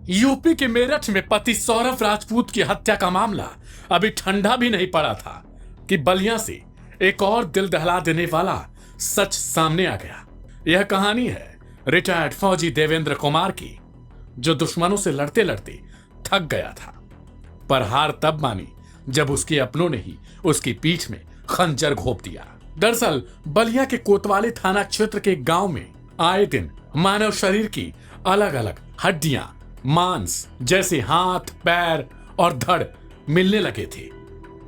UP के मेरठ में पति सौरभ राजपूत की हत्या का मामला अभी ठंडा भी नहीं पड़ा था कि बलिया से एक और दिल दहला देने वाला सच सामने आ गया। यह कहानी है रिटायर्ड फौजी देवेंद्र कुमार की, जो दुश्मनों से लड़ते लड़ते थक गया था, पर हार तब मानी जब उसके अपनों ने ही उसकी पीठ में खंजर घोंप दिया। दरअसल बलिया के कोतवाली थाना क्षेत्र के गांव में आए दिन मानव शरीर की अलग अलग हड्डियां, मांस जैसे हाथ, पैर और धड़ मिलने लगे थे।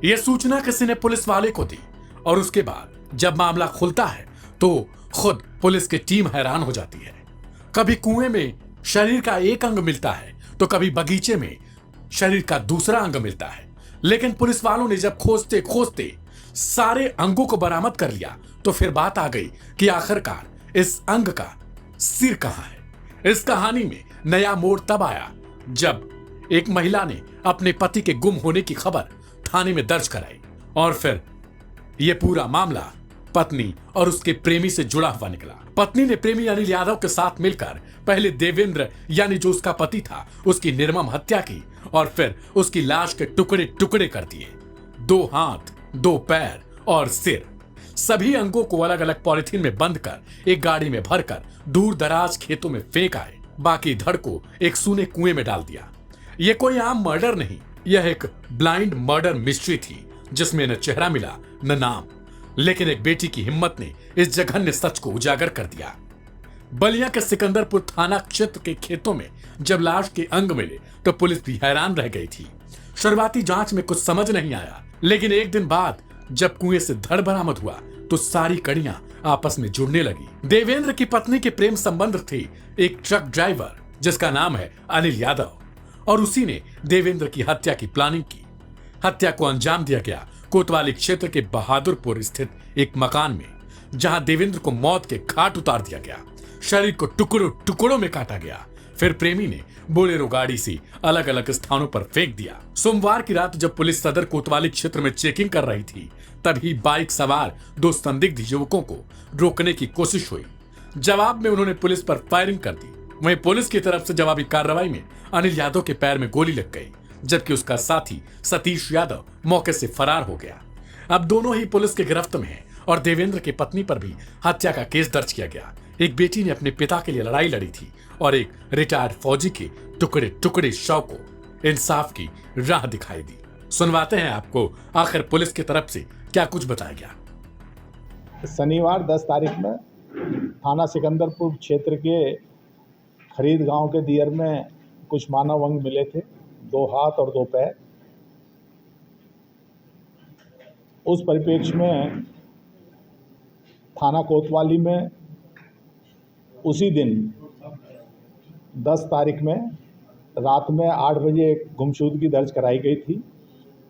यह सूचना किसी ने पुलिस वाले को दी और उसके बाद जब मामला खुलता है तो खुद पुलिस की टीम हैरान हो जाती है। कभी कुएं में शरीर का एक अंग मिलता है तो कभी बगीचे में शरीर का दूसरा अंग मिलता है, लेकिन पुलिस वालों ने जब खोजते खोजते सारे अंगों को बरामद कर लिया तो फिर बात आ गई कि आखिरकार इस अंग का सिर कहां है। इस कहानी में नया मोड़ तब आया जब एक महिला ने अपने पति के गुम होने की खबर थाने में दर्ज कराई और फिर यह पूरा मामला पत्नी और उसके प्रेमी से जुड़ा हुआ निकला। पत्नी ने प्रेमी अनिल यादव के साथ मिलकर पहले देवेंद्र यानी जो उसका पति था उसकी निर्मम हत्या की और फिर उसकी लाश के टुकड़े टुकड़े कर दिए। 2 हाथ, 2 पैर और सिर, सभी अंगों को अलग अलग पॉलिथीन में बंद कर एक गाड़ी में भरकर दूर दराज खेतों में फेंक आए। बाकी धड़ को एक सूने कुएं में डाल दिया। यह कोई आम मर्डर नहीं, यह एक ब्लाइंड मर्डर मिस्ट्री थी जिसमें न चेहरा मिला न नाम, लेकिन एक बेटी की हिम्मत ने इस जघन्य सच को उजागर कर दिया। बलिया के सिकंदरपुर थाना क्षेत्र के खेतों में जब लाश के अंग मिले तो पुलिस भी हैरान रह गई थी। शुरुआती जांच में कुछ समझ नहीं आया, लेकिन एक दिन बाद जब कुएं से धड़ बरामद हुआ तो सारी कड़ियां आपस में जुड़ने लगी। देवेंद्र की पत्नी के प्रेम संबंध थे एक ट्रक ड्राइवर जिसका नाम है अनिल यादव, और उसी ने देवेंद्र की हत्या की प्लानिंग की। हत्या को अंजाम दिया गया कोतवाली क्षेत्र के बहादुरपुर स्थित एक मकान में, जहां देवेंद्र को मौत के घाट उतार दिया गया। शरीर को टुकड़ों टुकड़ों में काटा गया, फिर प्रेमी ने बोलेरो गाड़ी से अलग अलग स्थानों पर फेंक दिया। सोमवार की रात जब पुलिस सदर कोतवाली क्षेत्र में चेकिंग कर रही थी तभी बाइक सवार 2 संदिग्ध युवकों को रोकने की कोशिश हुई। जवाब में उन्होंने पुलिस पर फायरिंग कर दी। वहीं पुलिस की तरफ से जवाबी कार्रवाई में अनिल यादव के पैर में गोली लग गई, जबकि उसका साथी सतीश यादव मौके से फरार हो गया। अब दोनों ही पुलिस के गिरफ्त में हैं और देवेंद्र की पत्नी पर भी हत्या का केस दर्ज किया गया। एक बेटी ने अपने पिता के लिए लड़ाई लड़ी थी और एक रिटायर्ड फौजी के टुकड़े टुकड़े शव को इंसाफ की राह दिखाई दी। सुनवाते हैं आपको आखिर पुलिस की तरफ से क्या कुछ बताया गया। शनिवार 10 तारीख में थाना सिकंदरपुर क्षेत्र के खरीद गांव के दियर में कुछ मानव अंग मिले थे, 2 हाथ और 2 पैर। उस परिप्रेक्ष्य में थाना कोतवाली में उसी दिन 10 तारीख में रात में 8 बजे एक गुमशुदगी दर्ज कराई गई थी।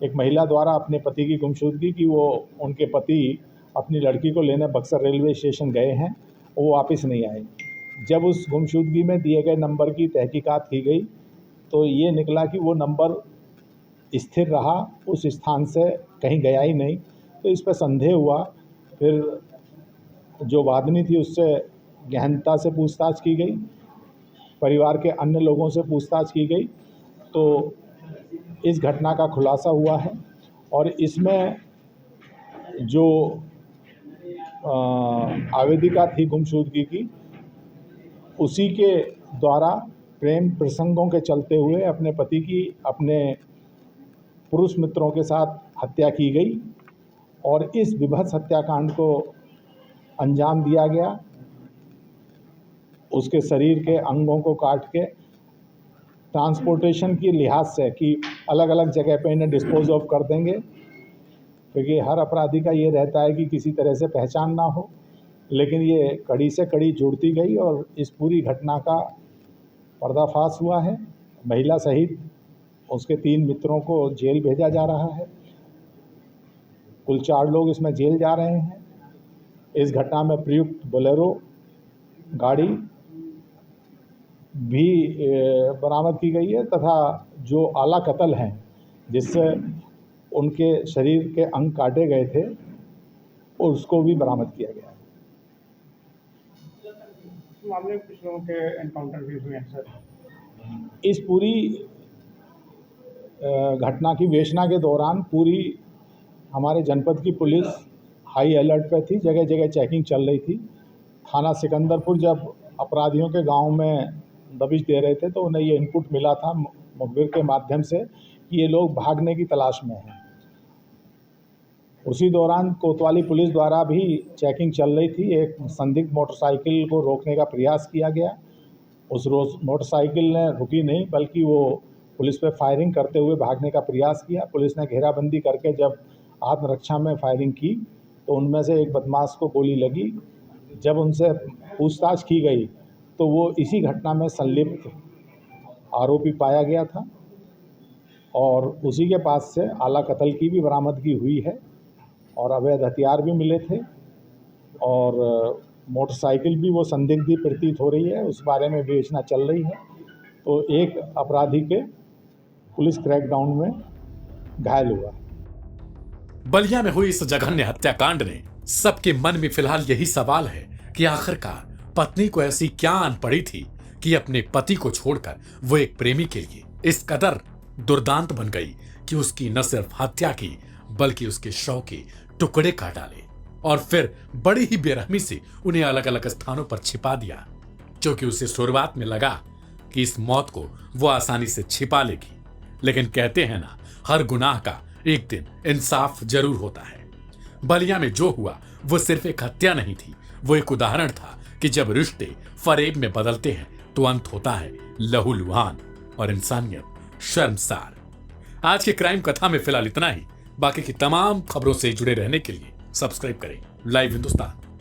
एक महिला द्वारा अपने पति की गुमशुदगी की वो उनके पति अपनी लड़की को लेने बक्सर रेलवे स्टेशन गए हैं, वो वापस नहीं आए। जब उस गुमशुदगी में दिए गए नंबर की तहकीकात की गई तो ये निकला कि वो नंबर स्थिर रहा, उस स्थान से कहीं गया ही नहीं। तो इस पर संदेह हुआ। फिर जो वादनी थी उससे गहनता से पूछताछ की गई, परिवार के अन्य लोगों से पूछताछ की गई तो इस घटना का खुलासा हुआ है। और इसमें जो आवेदिका थी गुमशुदगी की, उसी के द्वारा प्रेम प्रसंगों के चलते हुए अपने पति की अपने पुरुष मित्रों के साथ हत्या की गई और इस विभत्स हत्याकांड को अंजाम दिया गया। उसके शरीर के अंगों को काट के ट्रांसपोर्टेशन की लिहाज से कि अलग अलग जगह पे इन्हें डिस्पोज ऑफ कर देंगे, क्योंकि हर अपराधी का ये रहता है कि किसी तरह से पहचान ना हो। लेकिन ये कड़ी से कड़ी जुड़ती गई और इस पूरी घटना का पर्दाफाश हुआ है। महिला सहित उसके 3 मित्रों को जेल भेजा जा रहा है। कुल 4 लोग इसमें जेल जा रहे हैं। इस घटना में प्रयुक्त बोलेरो गाड़ी भी बरामद की गई है तथा जो आला कत्ल हैं जिससे उनके शरीर के अंग काटे गए थे उसको भी बरामद किया गया है। मामले में कुछ लोगों के एनकाउंटर भी हुए हैं सर। इस पूरी घटना की विवेचना के दौरान पूरी हमारे जनपद की पुलिस हाई अलर्ट पे थी, जगह जगह चेकिंग चल रही थी। थाना सिकंदरपुर जब अपराधियों के गांव में दबिश दे रहे थे तो उन्हें ये इनपुट मिला था मुखबिर के माध्यम से कि ये लोग भागने की तलाश में हैं। उसी दौरान कोतवाली पुलिस द्वारा भी चेकिंग चल रही थी। एक संदिग्ध मोटरसाइकिल को रोकने का प्रयास किया गया। उस रोज मोटरसाइकिल ने रुकी नहीं, बल्कि वो पुलिस पे फायरिंग करते हुए भागने का प्रयास किया। पुलिस ने घेराबंदी करके जब आत्मरक्षा में फायरिंग की तो उनमें से एक बदमाश को गोली लगी। जब उनसे पूछताछ की गई तो वो इसी घटना में संलिप्त आरोपी पाया गया था और उसी के पास से आला कत्ल की भी बरामदगी हुई है और अवैध हथियार भी मिले थे और मोटरसाइकिल भी वो संदिग्ध ही प्रतीत हो रही है, उस बारे में विवेचना चल रही है। तो एक अपराधी के पुलिस क्रैकडाउन में घायल हुआ। बलिया में हुई इस जघन्य हत्याकांड ने सबके मन में फिलहाल यही सवाल है कि आखिरकार पत्नी को ऐसी क्या आन पड़ी थी कि अपने पति को छोड़कर वो एक प्रेमी के लिए इस कदर दुर्दांत बन गई कि उसकी न सिर्फ हत्या की बल्कि उसके शव के टुकड़े काट डाले और फिर बड़ी ही बेरहमी से उन्हें अलग अलग स्थानों पर छिपा दिया, क्योंकि उसे शुरुआत में लगा कि इस मौत को वो आसानी से छिपा लेगी। लेकिन कहते हैं ना, हर गुनाह का एक दिन इंसाफ जरूर होता है। बलिया में जो हुआ वो सिर्फ एक हत्या नहीं थी, वो एक उदाहरण था कि जब रिश्ते फरेब में बदलते हैं तो अंत होता है लहूलुहान और इंसानियत शर्मसार। आज के क्राइम कथा में फिलहाल इतना ही। बाकी की तमाम खबरों से जुड़े रहने के लिए सब्सक्राइब करें लाइव हिंदुस्तान।